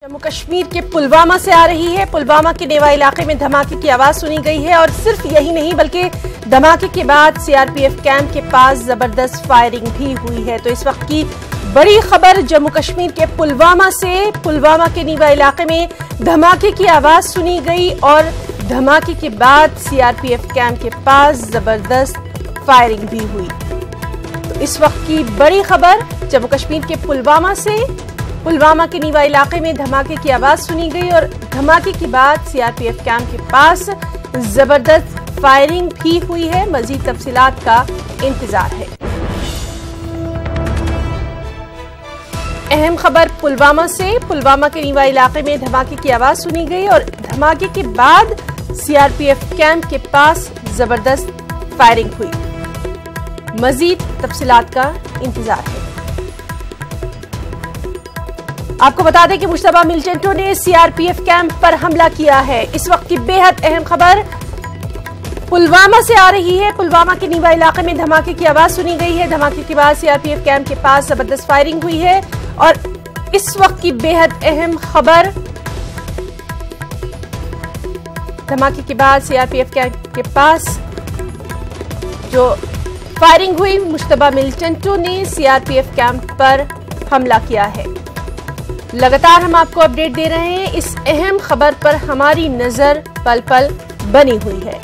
जम्मू कश्मीर के पुलवामा से आ रही है। पुलवामा के नेवा इलाके में धमाके की आवाज सुनी गई है और सिर्फ यही नहीं बल्कि धमाके के बाद सीआरपीएफ कैंप के पास जबरदस्त फायरिंग भी हुई है। तो इस वक्त की बड़ी खबर जम्मू कश्मीर के पुलवामा से। पुलवामा के नेवा इलाके में धमाके की आवाज सुनी गई और धमाके के बाद सीआरपीएफ कैंप के पास जबरदस्त फायरिंग भी हुई। तो इस वक्त की बड़ी खबर जम्मू कश्मीर के पुलवामा से। पुलवामा के नेवा इलाके में धमाके की आवाज सुनी गई और धमाके के बाद सीआरपीएफ कैंप के पास जबरदस्त फायरिंग भी हुई है। मजीद तफसीलात का इंतजार है। अहम खबर पुलवामा से। पुलवामा के नेवा इलाके में धमाके की आवाज सुनी गई और धमाके के बाद सीआरपीएफ कैंप के पास जबरदस्त फायरिंग हुई। मजीद तफसीलात का इंतजार है। आपको बता दें कि मुश्तबा मिलिटेंटों ने सीआरपीएफ कैंप पर हमला किया है। इस वक्त की बेहद अहम खबर पुलवामा से आ रही है। पुलवामा के नेवा इलाके में धमाके की आवाज सुनी गई है। धमाके के बाद सीआरपीएफ कैंप के पास जबरदस्त फायरिंग हुई है और इस वक्त की बेहद अहम खबर धमाके के बाद सीआरपीएफ कैंप के पास जो फायरिंग हुई, मुश्तबा मिलिटेंटों ने सीआरपीएफ कैंप पर हमला किया है। लगातार हम आपको अपडेट दे रहे हैं। इस अहम खबर पर हमारी नजर पल पल बनी हुई है।